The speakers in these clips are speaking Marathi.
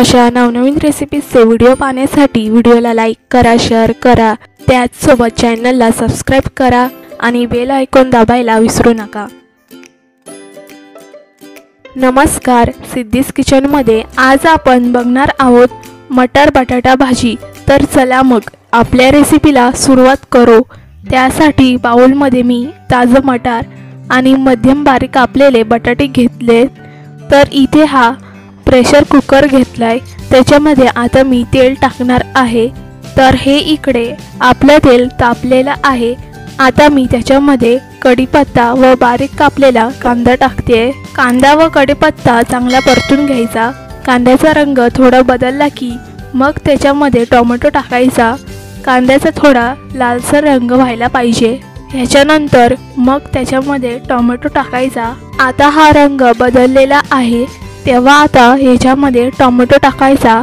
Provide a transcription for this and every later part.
अशा नवनवीन रेसिपीजचे व्हिडिओ पाहण्यासाठी व्हिडिओला लाईक करा, शेअर करा, त्याचसोबत चॅनलला सबस्क्राइब करा आणि बेल आयकॉन दाबायला विसरू नका। नमस्कार, सिद्धीज किचनमध्ये आज आपण बघणार आहोत मटर बटाटा भाजी। तर चला मग आपल्या रेसिपीला सुरुवात करू। त्यासाठी बाउलमध्ये मी ताजे मटार आणि मध्यम बारीक कापलेले बटाटे घेतले। तर इथे हा प्रेशर कुकर घेतलाय, त्याच्यामध्ये आता मी तेल टाकणार आहे। तर हे इकडे आपलं तेल तापलेलं आहे। आता मी त्याच्यामध्ये कढीपत्ता व बारीक कापलेला कांदा टाकते। कांदा व कढीपत्ता चांगला परतून घ्यायचा। कांद्याचा रंग थोडा बदलला की मग त्याच्यामध्ये टोमॅटो टाकायचा। कांद्याचा थोडा लालसर रंग व्हायला पाहिजे। ह्याच्यानंतर मग त्याच्यामध्ये टोमॅटो टाकायचा। आता हा रंग बदललेला आहे, तेव्हा आता ह्याच्यामध्ये टोमॅटो टाकायचा।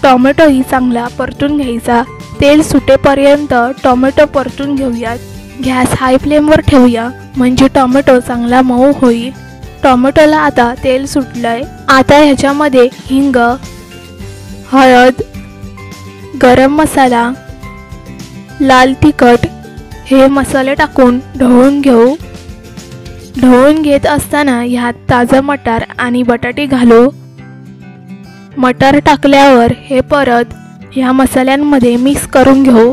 टोमॅटोही चांगला परतून घ्यायचा। तेल सुटेपर्यंत टोमॅटो परतून घेऊयात। गॅस हाय फ्लेमवर ठेवूया, म्हणजे टोमॅटो चांगला मऊ होईल। टोमॅटोला आता तेल सुटलंय। आता ह्याच्यामध्ये हिंग, हळद, गरम मसाला, लाल तिखट हे मसाले टाकून ढवळून घेऊ। ढवळून घेत असताना ह्यात ताजा मटार आणि बटाटे घालू। मटार टाकल्यावर हे परत ह्या मसाल्यांमध्ये मिक्स करून घेऊ।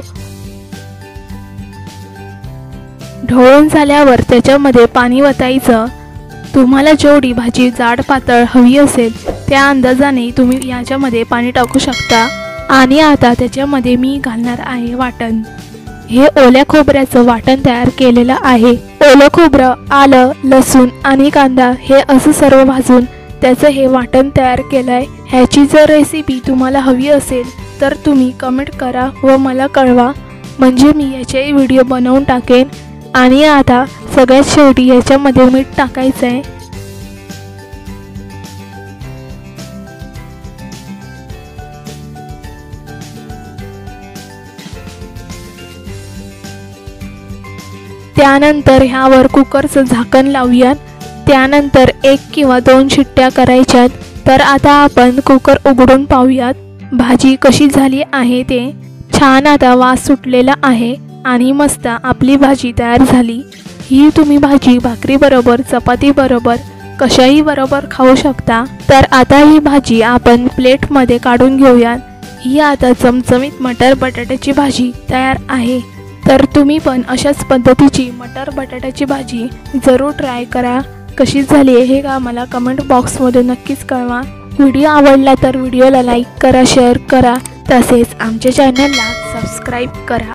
ढवळून झाल्यावर त्याच्यामध्ये पाणी ओतायचं। तुम्हाला जेवढी भाजी जाड पातळ हवी असेल त्या अंदाजाने तुम्ही याच्यामध्ये पाणी टाकू शकता। आणि आता त्याच्यामध्ये मी घालणार आहे वाटण। हे ओल्या खोबऱ्याचं वाटण तयार केलेलं आहे। ओलं खोबरं, आलं, लसूण आणि कांदा हे असं सर्व भाजून त्याचं हे वाटण तयार केलंय। ह्याची जर रेसिपी तुम्हाला हवी असेल तर तुम्ही कमेंट करा व मला कळवा, म्हणजे मी याचे व्हिडिओ बनवून टाकेन। आणि आता सगळ्यात शेवटी याच्यामध्ये मीठ टाकायचं आहे। त्यानंतर ह्यावर कुकरचं झाकण लावूयात। त्यानंतर 1 किंवा 2 शिट्ट्या करायच्यात। तर आता आपण कुकर उघडून पाहूयात भाजी कशी झाली आहे ते। छान आता वास सुटलेला आहे आणि मस्त आपली भाजी तयार झाली। ही तुम्ही भाजी भाकरी बरोबर, चपाती बरोबर, कशाही बरोबर खाऊ शकता। तर आता ही भाजी आपण प्लेटमध्ये काढून घेऊयात। ही आता चमचमीत मटर बटाट्याची भाजी तयार आहे। तर तुम्ही पण अशाच पद्धतीची मटर बटाट्याची भाजी जरूर ट्राय करा। कशी झाली हे का मला कमेंट बॉक्समध्ये नक्कीच कळवा। व्हिडिओ आवडला तर व्हिडिओला लाईक करा, शेअर करा, तसेच आमच्या चॅनलला सबस्क्राइब करा।